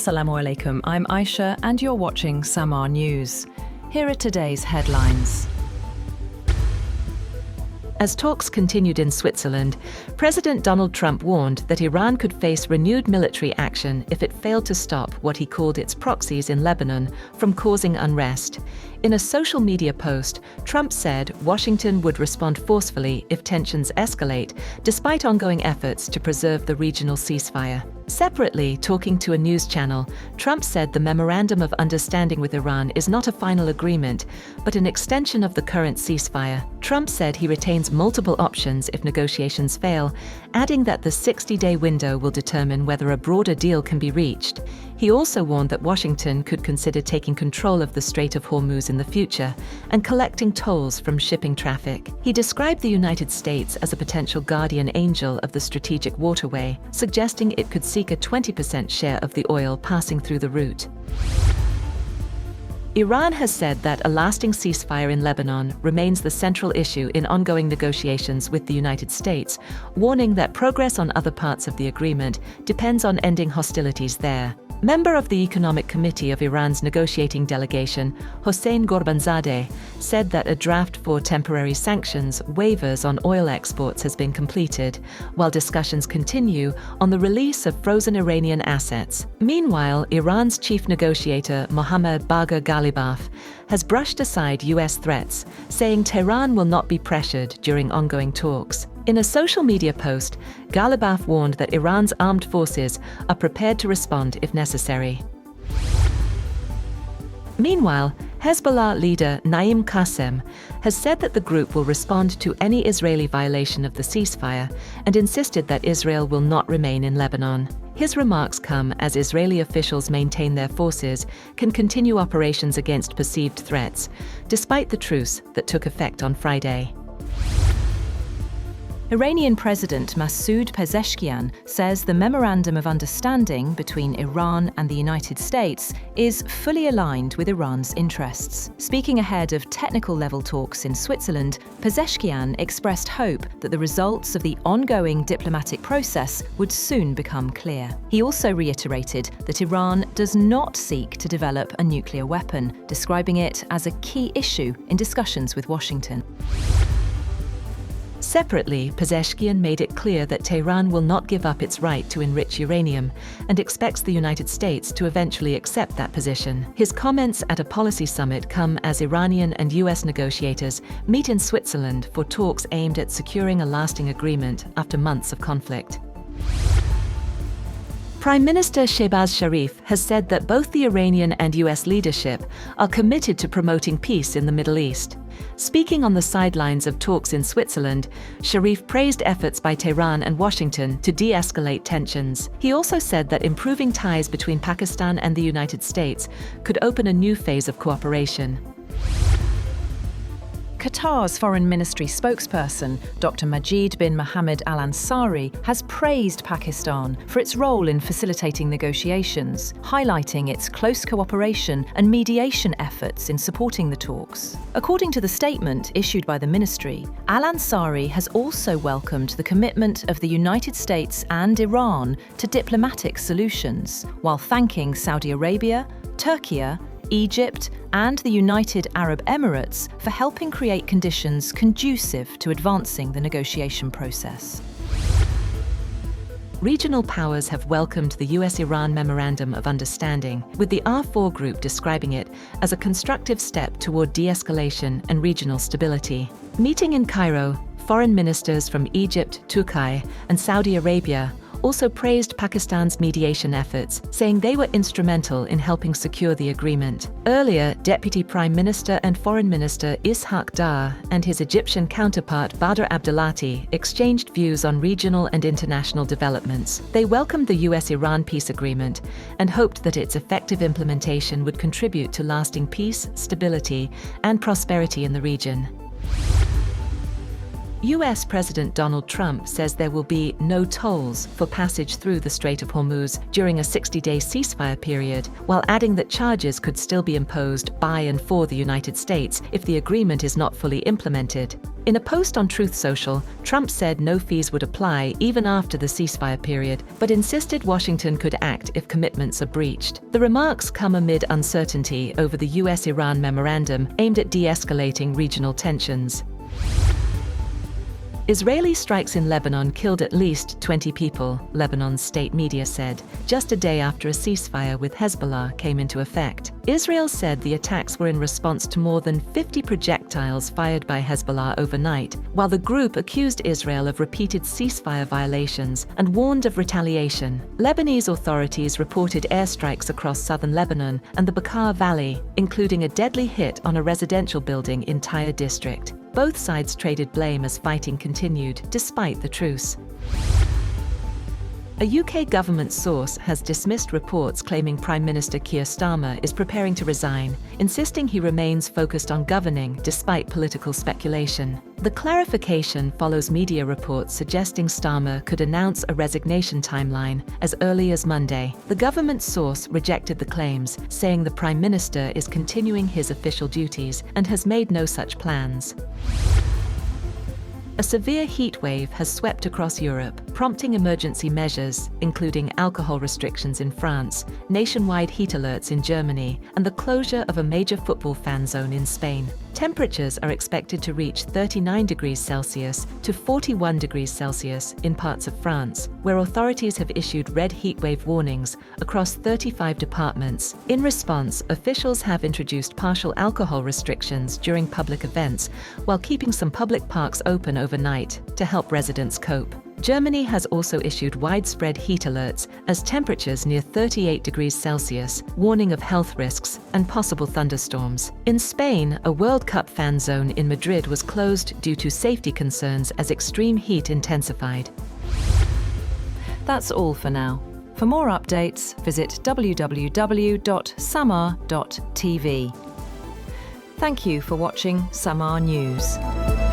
Assalamu alaikum, I'm Aisha and you're watching SAMAA News. Here are today's headlines. As talks continued in Switzerland, President Donald Trump warned that Iran could face renewed military action if it failed to stop what he called its proxies in Lebanon from causing unrest. In a social media post, Trump said Washington would respond forcefully if tensions escalate, despite ongoing efforts to preserve the regional ceasefire. Separately, talking to a news channel, Trump said the Memorandum of Understanding with Iran is not a final agreement, but an extension of the current ceasefire. Trump said he retains multiple options if negotiations fail, adding that the 60-day window will determine whether a broader deal can be reached. He also warned that Washington could consider taking control of the Strait of Hormuz in the future and collecting tolls from shipping traffic. He described the United States as a potential guardian angel of the strategic waterway, suggesting it could seek a 20% share of the oil passing through the route. Iran has said that a lasting ceasefire in Lebanon remains the central issue in ongoing negotiations with the United States, warning that progress on other parts of the agreement depends on ending hostilities there. Member of the Economic Committee of Iran's negotiating delegation, Hossein Ghorbanzadeh, said that a draft for temporary sanctions waivers on oil exports has been completed, while discussions continue on the release of frozen Iranian assets. Meanwhile, Iran's chief negotiator, Mohammad Bagher Ghalibaf, has brushed aside U.S. threats, saying Tehran will not be pressured during ongoing talks. In a social media post, Ghalibaf warned that Iran's armed forces are prepared to respond if necessary. Meanwhile, Hezbollah leader Naim Qassem has said that the group will respond to any Israeli violation of the ceasefire and insisted that Israel will not remain in Lebanon. His remarks come as Israeli officials maintain their forces can continue operations against perceived threats, despite the truce that took effect on Friday. Iranian President Masoud Pezeshkian says the Memorandum of Understanding between Iran and the United States is fully aligned with Iran's interests. Speaking ahead of technical-level talks in Switzerland, Pezeshkian expressed hope that the results of the ongoing diplomatic process would soon become clear. He also reiterated that Iran does not seek to develop a nuclear weapon, describing it as a key issue in discussions with Washington. Separately, Pezeshkian made it clear that Tehran will not give up its right to enrich uranium and expects the United States to eventually accept that position. His comments at a policy summit come as Iranian and US negotiators meet in Switzerland for talks aimed at securing a lasting agreement after months of conflict. Prime Minister Shehbaz Sharif has said that both the Iranian and US leadership are committed to promoting peace in the Middle East. Speaking on the sidelines of talks in Switzerland, Sharif praised efforts by Tehran and Washington to de-escalate tensions. He also said that improving ties between Pakistan and the United States could open a new phase of cooperation. Qatar's Foreign Ministry spokesperson, Dr. Majid bin Mohammed Al Ansari, has praised Pakistan for its role in facilitating negotiations, highlighting its close cooperation and mediation efforts in supporting the talks. According to the statement issued by the ministry, Al Ansari has also welcomed the commitment of the United States and Iran to diplomatic solutions, while thanking Saudi Arabia, Turkey, Egypt, and the United Arab Emirates for helping create conditions conducive to advancing the negotiation process. Regional powers have welcomed the US-Iran Memorandum of Understanding, with the R4 group describing it as a constructive step toward de-escalation and regional stability. Meeting in Cairo, foreign ministers from Egypt, Turkey, and Saudi Arabia also praised Pakistan's mediation efforts, saying they were instrumental in helping secure the agreement. Earlier, Deputy Prime Minister and Foreign Minister Ishaq Dar and his Egyptian counterpart Badr Abdelati exchanged views on regional and international developments. They welcomed the US-Iran peace agreement and hoped that its effective implementation would contribute to lasting peace, stability, and prosperity in the region. US President Donald Trump says there will be no tolls for passage through the Strait of Hormuz during a 60-day ceasefire period, while adding that charges could still be imposed by and for the United States if the agreement is not fully implemented. In a post on Truth Social, Trump said no fees would apply even after the ceasefire period, but insisted Washington could act if commitments are breached. The remarks come amid uncertainty over the US-Iran memorandum aimed at de-escalating regional tensions. Israeli strikes in Lebanon killed at least 20 people, Lebanon's state media said, just a day after a ceasefire with Hezbollah came into effect. Israel said the attacks were in response to more than 50 projectiles fired by Hezbollah overnight, while the group accused Israel of repeated ceasefire violations and warned of retaliation. Lebanese authorities reported airstrikes across southern Lebanon and the Bekaa Valley, including a deadly hit on a residential building in Tyre district. Both sides traded blame as fighting continued, despite the truce. A UK government source has dismissed reports claiming Prime Minister Keir Starmer is preparing to resign, insisting he remains focused on governing despite political speculation. The clarification follows media reports suggesting Starmer could announce a resignation timeline as early as Monday. The government source rejected the claims, saying the Prime Minister is continuing his official duties and has made no such plans. A severe heat wave has swept across Europe, prompting emergency measures, including alcohol restrictions in France, nationwide heat alerts in Germany, and the closure of a major football fan zone in Spain. Temperatures are expected to reach 39 degrees Celsius to 41 degrees Celsius in parts of France, where authorities have issued red heatwave warnings across 35 departments. In response, officials have introduced partial alcohol restrictions during public events, while keeping some public parks open overnight to help residents cope. Germany has also issued widespread heat alerts as temperatures near 38 degrees Celsius, warning of health risks and possible thunderstorms. In Spain, a World Cup fan zone in Madrid was closed due to safety concerns as extreme heat intensified. That's all for now. For more updates, visit www.samaa.tv. Thank you for watching SAMAA News.